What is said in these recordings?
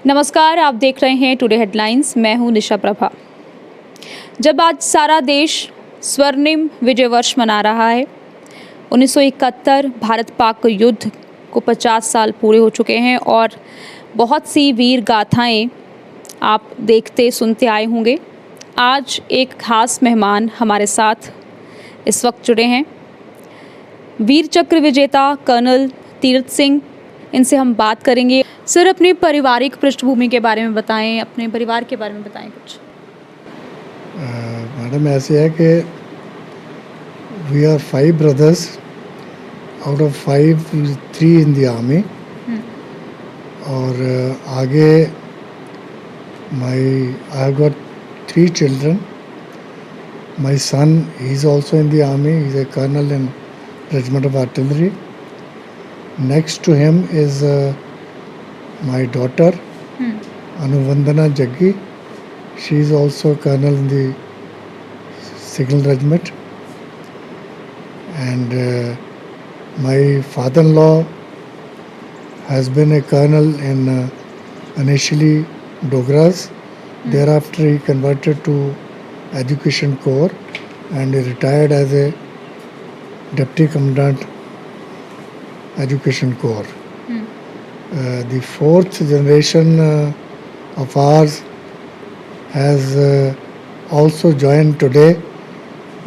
नमस्कार, आप देख रहे हैं टुडे हेडलाइंस। मैं हूं निशा प्रभा। जब आज सारा देश स्वर्णिम विजय वर्ष मना रहा है, 1971 भारत पाक युद्ध को 50 साल पूरे हो चुके हैं और बहुत सी वीर गाथाएं आप देखते सुनते आए होंगे। आज एक खास मेहमान हमारे साथ इस वक्त जुड़े हैं, वीर चक्र विजेता कर्नल तीरथ सिंह। इनसे हम बात करेंगे। सर, अपनी पारिवारिक पृष्ठभूमि के बारे में बताएं, अपने परिवार के बारे में बताएं कुछ। मैडम, ऐसे है कि we are 5 brothers, out of 5 3 in the army. और आगे I have got 3 children. My son is also in the army, is a colonel in regiment of artillery. Next to him is my daughter Anuvandana Jaggi. She is also a colonel in the signal regiment. And my father-in-law has been a colonel in initially Dogras. Thereafter he converted to Education Corps and he retired as a Deputy Commandant Education Corps. The 4th generation of ours has also joined today.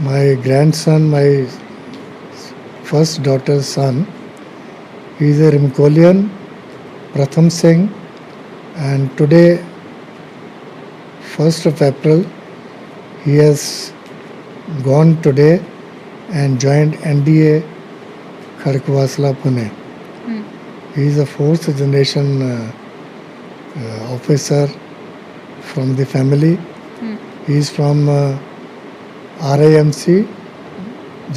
My grandson, my first daughter's son, he is a Rimkolian, Pratham Singh, and today, 1st of April, he has gone today and joined NDA Kharkwasla, Pune. He is a 4th generation officer from the family. He is from RIMC,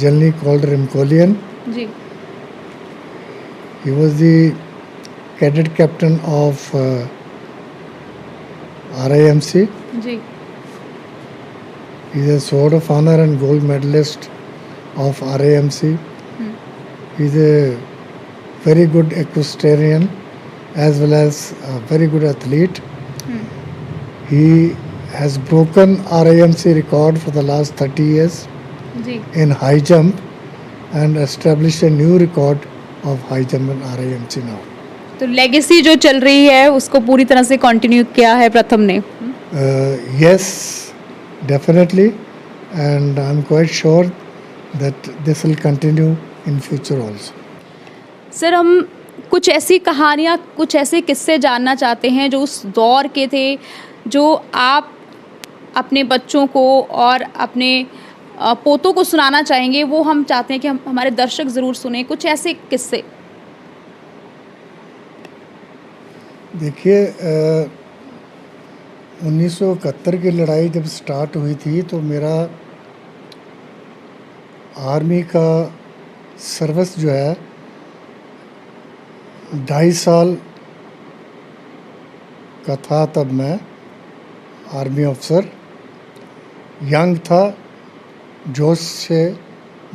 generally called Rimkolian. He was the cadet captain of RIMC. He is a Sword of Honor and gold medalist of RIMC. He is a very good equestrian as well as a very good athlete. He has broken RIMC record for the last 30 years in high jump and established a new record of high jump in RIMC now. तो legacy जो चल रही है उसको पूरी तरह से continue किया है प्रथम ने। Yes, definitely, and I'm quite sure that this will continue in future also. Sir, हम कुछ ऐसी कहानियाँ, कुछ ऐसे किस्से जानना चाहते हैं जो उस दौर के थे, जो आप अपने बच्चों को और अपने पोतों को सुनाना चाहेंगे। वो हम चाहते हैं कि हमारे दर्शक ज़रूर सुने कुछ ऐसे किस्से। देखिए, 1971 की लड़ाई जब स्टार्ट हुई थी तो मेरा आर्मी का सर्विस जो है 2.5 साल का था। तब मैं आर्मी ऑफिसर यंग था, जोश से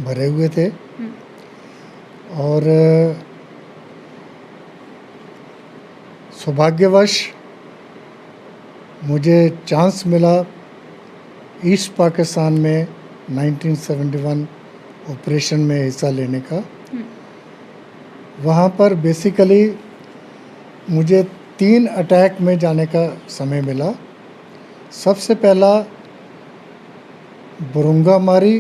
भरे हुए थे और सौभाग्यवश मुझे चांस मिला ईस्ट पाकिस्तान में 1971 ऑपरेशन में हिस्सा लेने का। वहाँ पर बेसिकली मुझे 3 अटैक में जाने का समय मिला। सबसे पहला बुरुंगामारी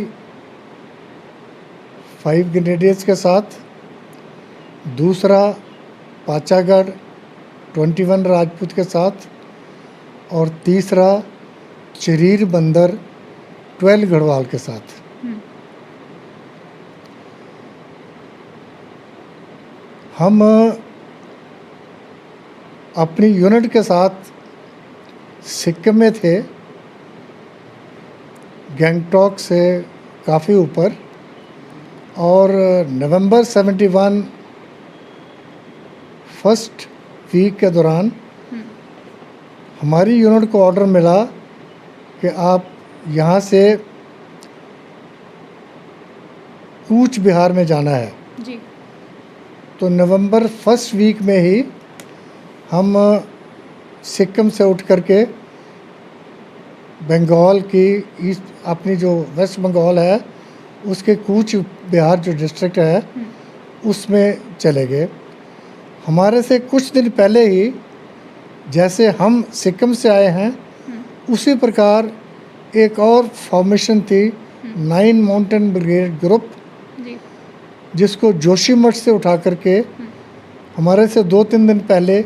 5 ग्रेनेडियर्स के साथ, दूसरा पाचागढ़ 21 राजपूत के साथ और तीसरा चरीर बंदर 12 गढ़वाल के साथ। हम अपनी यूनिट के साथ सिक्किम में थे, गैंगटॉक से काफ़ी ऊपर, और नवंबर 71 फर्स्ट वीक के दौरान हमारी यूनिट को ऑर्डर मिला कि आप यहाँ से कूच बिहार में जाना है। तो नवंबर फर्स्ट वीक में ही हम सिक्किम से उठ करके बंगाल की ईस्ट अपनी जो वेस्ट बंगाल है उसके कूच बिहार जो डिस्ट्रिक्ट है उसमें चले गए। हमारे से कुछ दिन पहले ही जैसे हम सिक्किम से आए हैं उसी प्रकार एक और फॉर्मेशन थी 9 माउंटेन ब्रिगेड ग्रुप, जी। जिसको जोशीमठ से उठा करके हमारे से 2-3 दिन पहले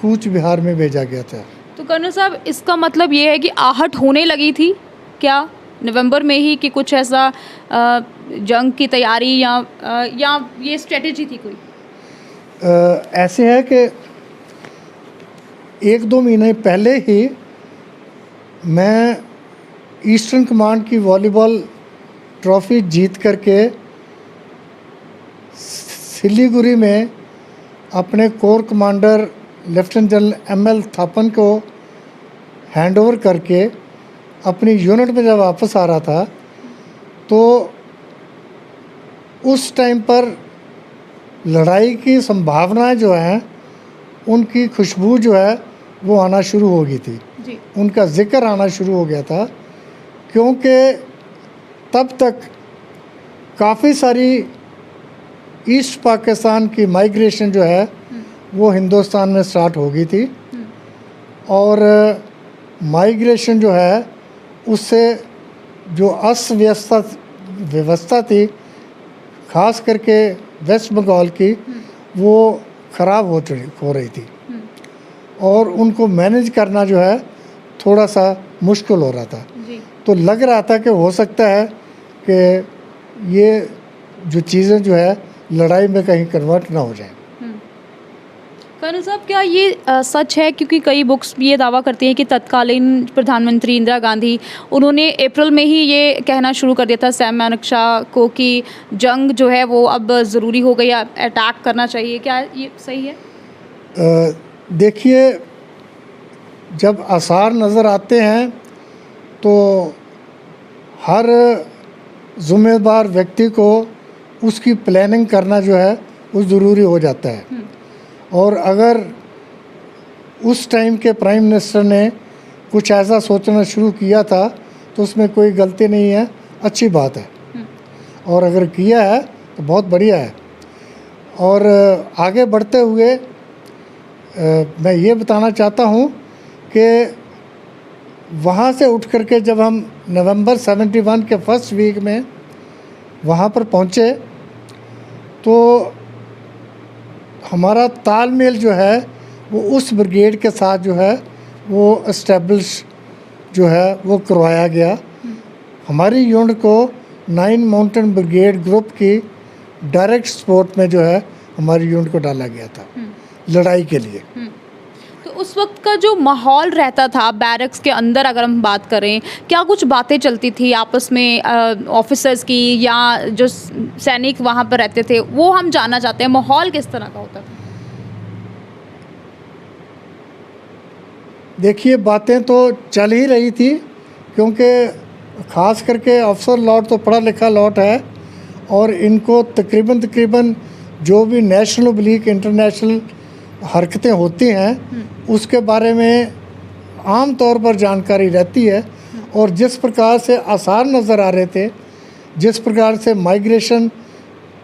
कूच बिहार में भेजा गया था। तो कर्नल साहब, इसका मतलब ये है कि आहट होने लगी थी क्या नवंबर में ही कि कुछ ऐसा जंग की तैयारी या ये स्ट्रेटेजी थी कोई? ऐसे है कि 1-2 महीने पहले ही मैं ईस्टर्न कमांड की वॉलीबॉल ट्रॉफी जीत करके सिलीगुड़ी में अपने core commander lieutenant general ML Thapan को हैंडओवर करके अपनी यूनिट में जब वापस आ रहा था तो उस टाइम पर लड़ाई की संभावनाएं जो हैं उनकी खुशबू जो है वो आना शुरू हो गई थी, जी। उनका जिक्र आना शुरू हो गया था, क्योंकि तब तक काफ़ी सारी ईस्ट पाकिस्तान की माइग्रेशन जो है वो हिंदुस्तान में स्टार्ट हो गई थी और माइग्रेशन जो है उससे जो अस्त व्यवस्था थी खास करके वेस्ट बंगाल की वो ख़राब हो रही थी और उनको मैनेज करना जो है थोड़ा सा मुश्किल हो रहा था। जी। तो लग रहा था कि हो सकता है कि ये जो चीज़ें जो है लड़ाई में कहीं कन्वर्ट ना हो जाए। कर्नल साहब, क्या ये सच है, क्योंकि कई बुक्स भी ये दावा करती हैं कि तत्कालीन प्रधानमंत्री इंदिरा गांधी उन्होंने अप्रैल में ही ये कहना शुरू कर दिया था सैम मानेकशॉ को कि जंग जो है वो अब ज़रूरी हो गई, अटैक करना चाहिए, क्या ये सही है? देखिए, जब आसार नज़र आते हैं तो हर ज़िम्मेदार व्यक्ति को उसकी प्लानिंग करना जो है वो ज़रूरी हो जाता है और अगर उस टाइम के प्राइम मिनिस्टर ने कुछ ऐसा सोचना शुरू किया था तो उसमें कोई गलती नहीं है, अच्छी बात है और अगर किया है तो बहुत बढ़िया है। और आगे बढ़ते हुए मैं ये बताना चाहता हूँ कि वहाँ से उठ करके जब हम नवंबर 71 के फर्स्ट वीक में वहाँ पर पहुँचे तो हमारा तालमेल जो है वो उस ब्रिगेड के साथ जो है वो इस्टेब्लिश जो है वो करवाया गया। हमारी यूनिट को 9 माउंटेन ब्रिगेड ग्रुप की डायरेक्ट सपोर्ट में जो है हमारी यूनिट को डाला गया था लड़ाई के लिए। तो उस वक्त का जो माहौल रहता था बैरक्स के अंदर, अगर हम बात करें, क्या कुछ बातें चलती थी आपस में ऑफिसर्स की या जो सैनिक वहाँ पर रहते थे, वो हम जानना चाहते हैं, माहौल किस तरह का होता था? देखिए, बातें तो चल ही रही थी क्योंकि ख़ास करके अफसर लॉट तो पढ़ा लिखा लॉट है और इनको तकरीबन जो भी नेशनल ओब्लिक इंटरनेशनल हरकतें होती हैं उसके बारे में आम तौर पर जानकारी रहती है और जिस प्रकार से आसार नज़र आ रहे थे, जिस प्रकार से माइग्रेशन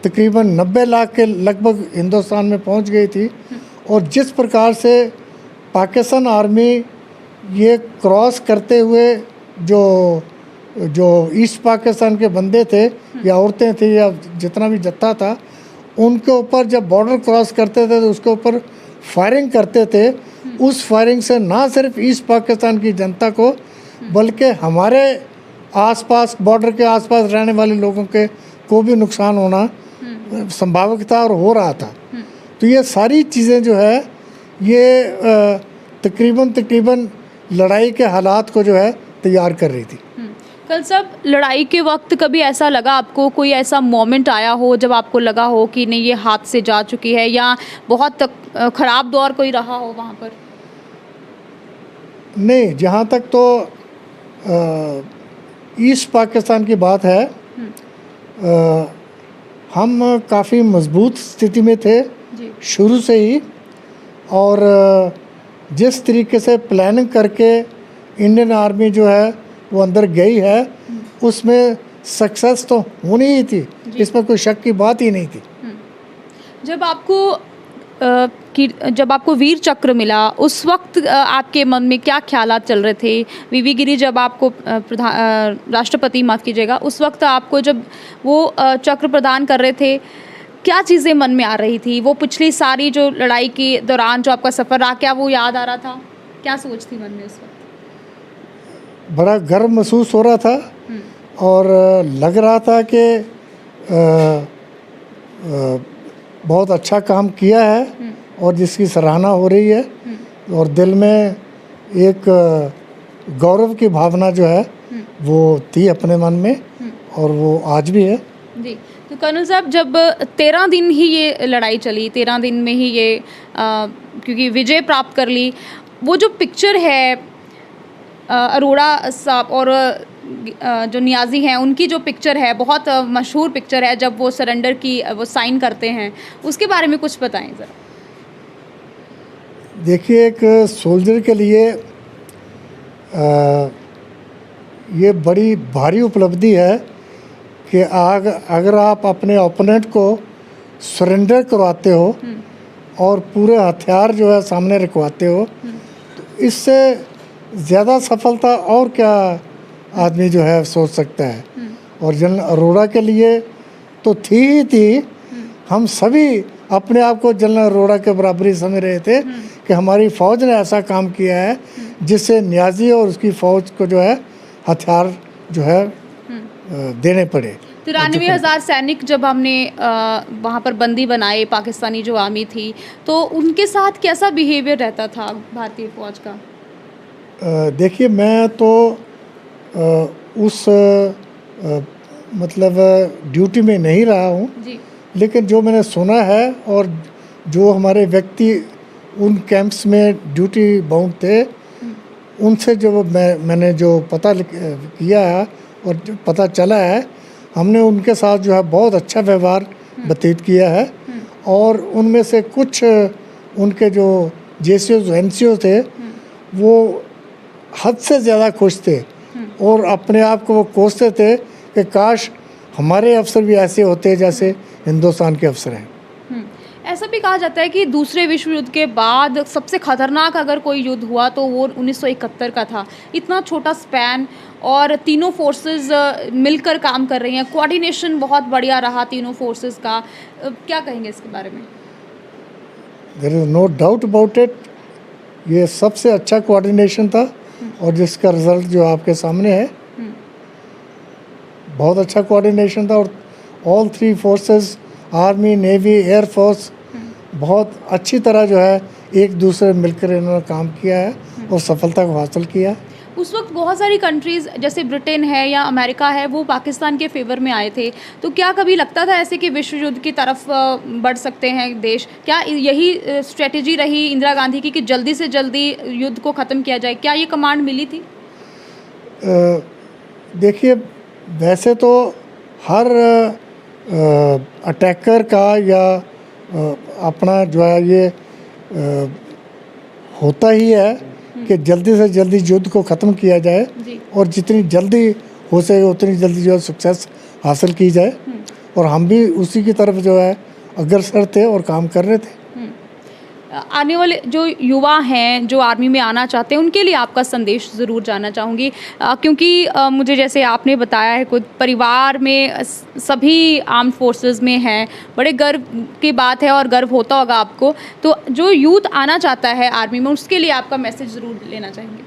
तकरीबन 90 लाख के लगभग हिंदुस्तान में पहुंच गई थी और जिस प्रकार से पाकिस्तान आर्मी ये क्रॉस करते हुए जो ईस्ट पाकिस्तान के बंदे थे या औरतें थी या जितना भी जत्था था, उनके ऊपर जब बॉर्डर क्रॉस करते थे तो उसके ऊपर फायरिंग करते थे। उस फायरिंग से ना सिर्फ ईस्ट पाकिस्तान की जनता को बल्कि हमारे आसपास बॉर्डर के आसपास रहने वाले लोगों के को भी नुकसान होना संभावित था और हो रहा था। तो ये सारी चीज़ें जो है ये तकरीबन लड़ाई के हालात को जो है तैयार कर रही थी। कल साहब, लड़ाई के वक्त कभी ऐसा लगा आपको, कोई ऐसा मोमेंट आया हो जब आपको लगा हो कि नहीं ये हाथ से जा चुकी है या बहुत ख़राब दौर कोई रहा हो वहाँ पर? नहीं, जहाँ तक तो ईस्ट पाकिस्तान की बात है, हम काफ़ी मजबूत स्थिति में थे जी। शुरू से ही और जिस तरीके से प्लानिंग करके इंडियन आर्मी जो है वो अंदर गई है, उसमें सक्सेस तो होनी ही थी, इसमें कोई शक की बात ही नहीं थी। जब आपको वीर चक्र मिला, उस वक्त आपके मन में क्या ख्यालात चल रहे थे? वीवी गिरी जब आपको राष्ट्रपति, माफ़ कीजिएगा, उस वक्त आपको जब वो चक्र प्रदान कर रहे थे, क्या चीज़ें मन में आ रही थी? वो पिछली सारी जो लड़ाई के दौरान जो आपका सफ़र रहा, क्या वो याद आ रहा था? क्या सोच थी मन में उस वक्त? बड़ा गर्व महसूस हो रहा था और लग रहा था कि बहुत अच्छा काम किया है और जिसकी सराहना हो रही है, और दिल में एक गौरव की भावना जो है वो थी अपने मन में, और वो आज भी है। जी, तो कर्नल साहब, जब 13 दिन ही ये लड़ाई चली, 13 दिन में ही ये क्योंकि विजय प्राप्त कर ली, वो जो पिक्चर है अरोड़ा साहब और जो नियाज़ी हैं, उनकी जो पिक्चर है, बहुत मशहूर पिक्चर है, जब वो सरेंडर की वो साइन करते हैं, उसके बारे में कुछ बताएं ज़रा। देखिए, एक सोल्जर के लिए ये बड़ी भारी उपलब्धि है कि अगर आप अपने ओपोनेंट को सरेंडर करवाते हो और पूरे हथियार जो है सामने रखवाते हो, तो इससे ज़्यादा सफलता और क्या आदमी जो है सोच सकता है। और जनरल अरोड़ा के लिए तो थी ही थी, हम सभी अपने आप को जनरल अरोड़ा के बराबरी समझ रहे थे कि हमारी फ़ौज ने ऐसा काम किया है जिससे नियाज़ी और उसकी फ़ौज को जो है हथियार जो है देने पड़े। 93,000 सैनिक जब हमने वहाँ पर बंदी बनाए, पाकिस्तानी जो आर्मी थी, तो उनके साथ कैसा बिहेवियर रहता था भारतीय फ़ौज का? देखिए, मैं तो उस मतलब ड्यूटी में नहीं रहा हूँ, लेकिन जो मैंने सुना है और जो हमारे व्यक्ति उन कैंप्स में ड्यूटी बाउंड थे, उनसे जो मैंने जो पता किया है और जो पता चला है, हमने उनके साथ जो है बहुत अच्छा व्यवहार व्यतीत किया है। और उनमें से कुछ उनके जो जेसीओ एनसीओ थे, वो हद से ज़्यादा खुश थे और अपने आप को वो कोसते थे कि काश हमारे अफसर भी ऐसे होते जैसे हिंदुस्तान के अफसर हैं। ऐसा भी कहा जाता है कि दूसरे विश्व युद्ध के बाद सबसे खतरनाक अगर कोई युद्ध हुआ तो वो 1971 का था। इतना छोटा स्पैन और तीनों फोर्सेस मिलकर काम कर रही हैं, कोऑर्डिनेशन बहुत बढ़िया रहा तीनों फोर्सेस का। क्या कहेंगे इसके बारे में? There is no doubt about it, ये सबसे अच्छा कोऑर्डिनेशन था और जिसका रिजल्ट जो आपके सामने है, बहुत अच्छा कोऑर्डिनेशन था। और all three forces, army, navy, air force, बहुत अच्छी तरह जो है एक दूसरे मिलकर इन्होंने काम किया है और सफलता को हासिल किया है। उस वक्त बहुत सारी कंट्रीज़ जैसे ब्रिटेन है या अमेरिका है, वो पाकिस्तान के फेवर में आए थे, तो क्या कभी लगता था ऐसे कि विश्व युद्ध की तरफ बढ़ सकते हैं देश? क्या यही स्ट्रेटेजी रही इंदिरा गांधी की कि जल्दी से जल्दी युद्ध को ख़त्म किया जाए? क्या ये कमांड मिली थी? देखिए, वैसे तो हर अटैकर का या अपना जो है ये होता ही है कि जल्दी से जल्दी युद्ध को ख़त्म किया जाए और जितनी जल्दी हो सके उतनी जल्दी जो है सक्सेस हासिल की जाए। और हम भी उसी की तरफ जो है अग्रसर थे और काम कर रहे थे। आने वाले जो युवा हैं जो आर्मी में आना चाहते हैं, उनके लिए आपका संदेश ज़रूर जानना चाहूँगी, क्योंकि मुझे जैसे आपने बताया है, खुद परिवार में सभी आर्म्ड फोर्सेस में हैं, बड़े गर्व की बात है और गर्व होता होगा आपको। तो जो यूथ आना चाहता है आर्मी में, उसके लिए आपका मैसेज ज़रूर लेना चाहेंगे?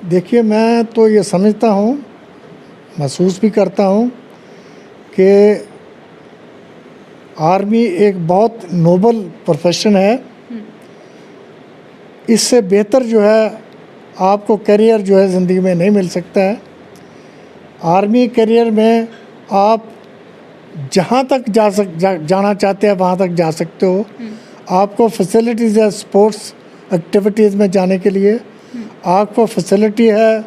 देखिए, मैं तो ये समझता हूँ, महसूस भी करता हूँ कि आर्मी एक बहुत नोबल प्रोफेशन है। इससे बेहतर जो है आपको करियर जो है ज़िंदगी में नहीं मिल सकता है। आर्मी करियर में आप जहाँ तक जाना चाहते हैं वहाँ तक जा सकते हो। आपको फैसिलिटीज़ है स्पोर्ट्स एक्टिविटीज़ में जाने के लिए, आपको फैसिलिटी है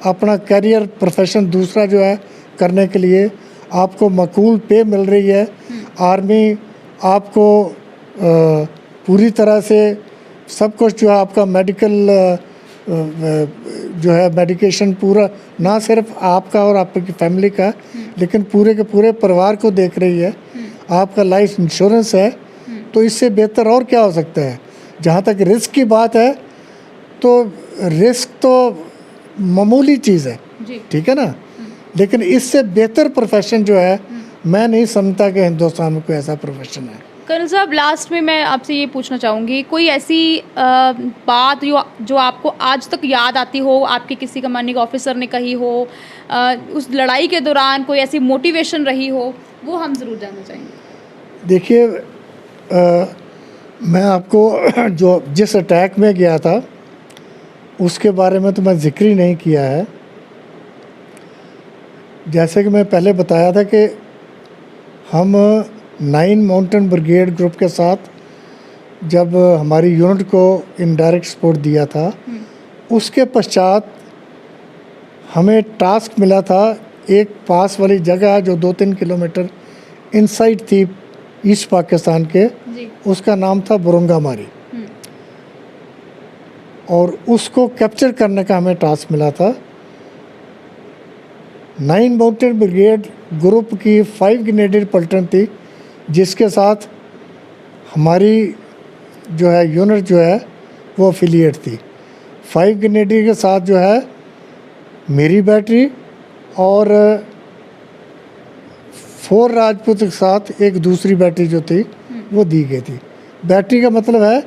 अपना करियर प्रोफेशन दूसरा जो है करने के लिए, आपको माकूल पे मिल रही है। आर्मी आपको पूरी तरह से सब कुछ जो है आपका मेडिकल जो है मेडिकेशन पूरा, ना सिर्फ आपका और आपकी फैमिली का, लेकिन पूरे के पूरे परिवार को देख रही है। आपका लाइफ इंश्योरेंस है, तो इससे बेहतर और क्या हो सकता है। जहाँ तक रिस्क की बात है, तो रिस्क तो मामूली चीज़ है, जी। ठीक है ना, लेकिन इससे बेहतर प्रोफेशन जो है मैं नहीं समझता कि हिंदुस्तान में कोई ऐसा प्रोफेशन है। कर्नल साहब, लास्ट में मैं आपसे ये पूछना चाहूँगी, कोई ऐसी बात जो आपको आज तक याद आती हो, आपके किसी कमांडिंग ऑफिसर ने कही हो, उस लड़ाई के दौरान कोई ऐसी मोटिवेशन रही हो, वो हम ज़रूर जानना चाहेंगे। देखिए, मैं आपको जो जिस अटैक में गया था उसके बारे में तो मैं जिक्र ही नहीं किया है। जैसे कि मैं पहले बताया था कि हम 9 माउंटेन ब्रिगेड ग्रुप के साथ जब हमारी यूनिट को इनडायरेक्ट सपोर्ट दिया था, उसके पश्चात हमें टास्क मिला था एक पास वाली जगह जो 2-3 किलोमीटर इनसाइड थी ईस्ट पाकिस्तान के, जी। उसका नाम था बुरंगामारी, और उसको कैप्चर करने का हमें टास्क मिला था। 9 माउंटेन ब्रिगेड ग्रुप की 5 ग्रेनेडियर पलटन थी, जिसके साथ हमारी जो है यूनिट जो है वो अफिलिएट थी। 5 ग्रेनेडियर के साथ जो है मेरी बैटरी और 4 राजपूत के साथ एक दूसरी बैटरी जो थी वो दी गई थी। बैटरी का मतलब है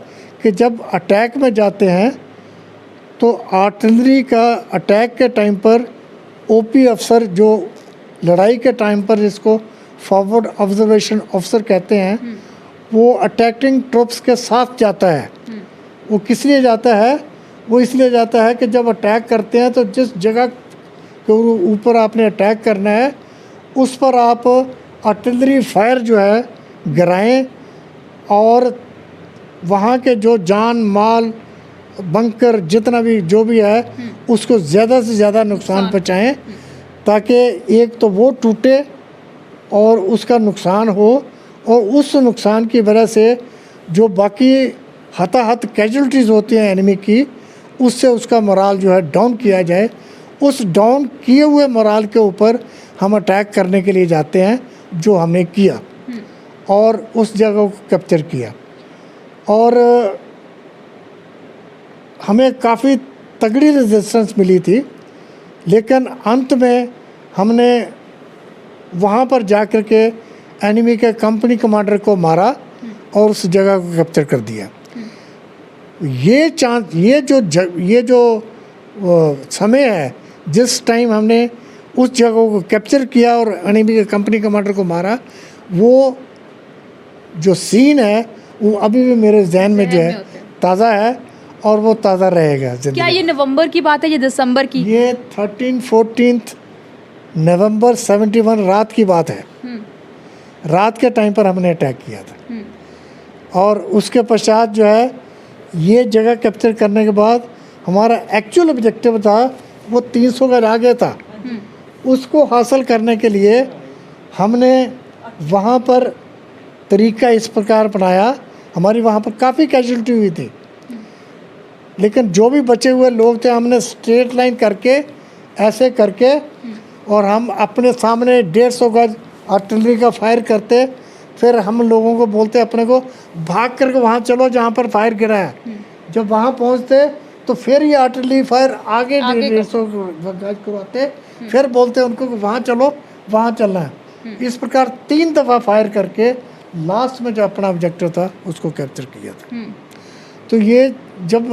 कि जब अटैक में जाते हैं तो आर्टिलरी का अटैक के टाइम पर ओपी अफसर, जो लड़ाई के टाइम पर जिसको फॉरवर्ड ऑब्जर्वेशन ऑफिसर कहते हैं, वो अटैकिंग ट्रुप्स के साथ जाता है। वो किस लिए जाता है? वो इसलिए जाता है कि जब अटैक करते हैं तो जिस जगह के ऊपर आपने अटैक करना है उस पर आप आर्टिलरी फायर जो है गिराएं, और वहाँ के जो जान माल बंकर जितना भी जो भी है उसको ज़्यादा से ज़्यादा नुकसान पहुँचाएँ, ताकि एक तो वो टूटे और उसका नुकसान हो, और उस नुकसान की वजह से जो बाकी हताहत कैजुअल्टीज़ होती हैं एनिमी की, उससे उसका मोराल जो है डाउन किया जाए। उस डाउन किए हुए मोराल के ऊपर हम अटैक करने के लिए जाते हैं, जो हमने किया और उस जगह को कैप्चर किया, और हमें काफ़ी तगड़ी रेजिस्टेंस मिली थी, लेकिन अंत में हमने वहाँ पर जाकर के एनिमी के कंपनी कमांडर को मारा और उस जगह को कैप्चर कर दिया। ये जो समय है जिस टाइम हमने उस जगह को कैप्चर किया और एनिमी के कंपनी कमांडर को मारा, वो जो सीन है वो अभी भी मेरे जहन में जो है ताज़ा है, और वो ताज़ा रहेगा ज़िंदगी। क्या ये नवंबर की बात है या दिसंबर की? ये 13-14 नवंबर 71 रात की बात है। रात के टाइम पर हमने अटैक किया था, और उसके पश्चात जो है ये जगह कैप्चर करने के बाद हमारा एक्चुअल ऑब्जेक्टिव था वो 300 गज आगे था। उसको हासिल करने के लिए हमने वहाँ पर तरीका इस प्रकार अपनाया। हमारी वहाँ पर काफ़ी कैजुअल्टी हुई थी, लेकिन जो भी बचे हुए लोग थे हमने स्ट्रेट लाइन करके ऐसे करके, और हम अपने सामने 150 गज आर्टिलरी का फायर करते, फिर हम लोगों को बोलते अपने को भाग करके वहाँ चलो जहाँ पर फायर गिरा है। जब वहाँ पहुँचते तो फिर ये आर्टिलरी फायर आगे 150 गज करवाते, फिर बोलते उनको कि वहाँ चलो, वहाँ चलना है। इस प्रकार 3 दफ़ा फायर करके लास्ट में जो अपना ऑब्जेक्टिव था उसको कैप्चर किया था। तो ये जब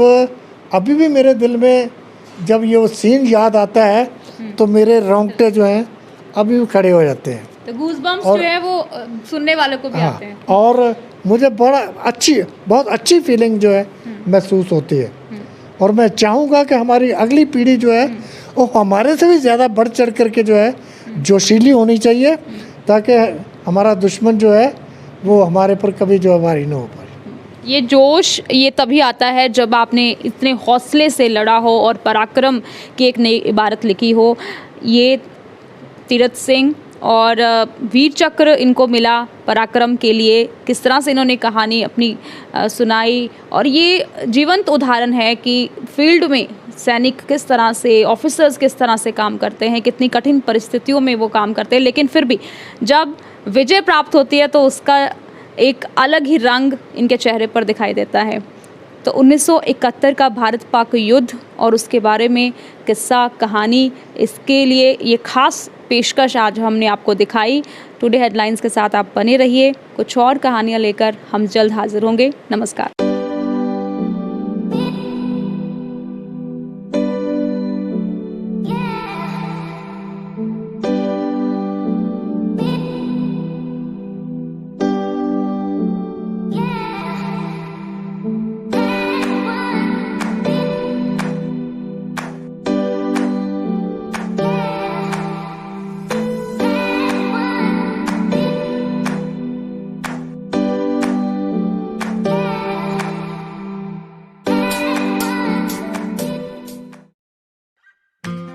अभी भी मेरे दिल में जब ये वो सीन याद आता है तो मेरे रोंगटे जो हैं अभी भी खड़े हो जाते हैं। तो गूज़बम्प्स जो है वो सुनने वालों को भी आते हैं। और मुझे बहुत अच्छी फीलिंग जो है महसूस होती है, और मैं चाहूँगा कि हमारी अगली पीढ़ी जो है वो हमारे से भी ज़्यादा बढ़ चढ़ करके जो है जोशीली होनी चाहिए, ताकि हमारा दुश्मन जो है वो हमारे पर कभी जो हमारी ना हो पाए। ये जोश ये तभी आता है जब आपने इतने हौसले से लड़ा हो और पराक्रम की एक नई इबारत लिखी हो। ये तीरथ सिंह और वीर चक्र इनको मिला पराक्रम के लिए। किस तरह से इन्होंने कहानी अपनी सुनाई, और ये जीवंत उदाहरण है कि फील्ड में सैनिक किस तरह से, ऑफिसर्स किस तरह से काम करते हैं, कितनी कठिन परिस्थितियों में वो काम करते हैं, लेकिन फिर भी जब विजय प्राप्त होती है तो उसका एक अलग ही रंग इनके चेहरे पर दिखाई देता है। तो 1971 का भारत पाक युद्ध और उसके बारे में किस्सा कहानी, इसके लिए ये खास पेशकश आज हमने आपको दिखाई। टुडे हेडलाइंस के साथ आप बने रहिए, कुछ और कहानियाँ लेकर हम जल्द हाजिर होंगे। नमस्कार।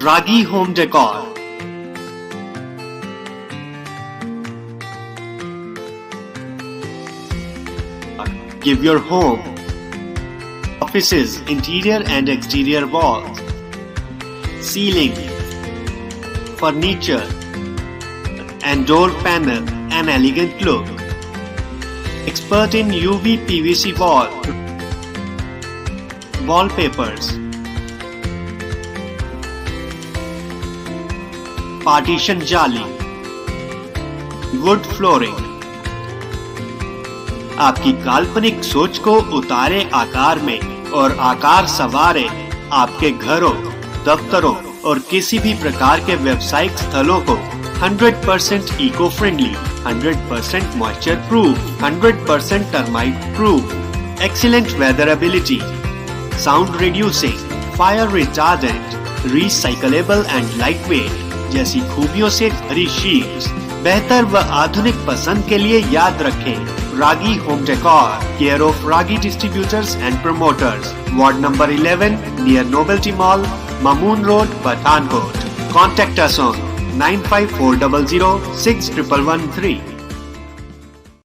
Ragi Home Decor. Give your home, offices, interior and exterior walls, ceiling, furniture and door panel an elegant look. Expert in UV PVC wallpapers, partition जाली, वुड फ्लोरिंग। आपकी काल्पनिक सोच को उतारे आकार में और आकार संवारे आपके घरों, दफ्तरों और किसी भी प्रकार के व्यावसायिक स्थलों को 100% eco friendly, 100% moisture proof, 100% termite proof, excellent weatherability, sound reducing, fire retardant, recyclable and lightweight जैसी खूबियों से भरी शीट्स। बेहतर व आधुनिक पसंद के लिए याद रखें Ragi home decor, care of Ragi distributors and promoters, ward number 11 near novelty mall, Mamoon road, Pathankot. Contact us on 95400 6113.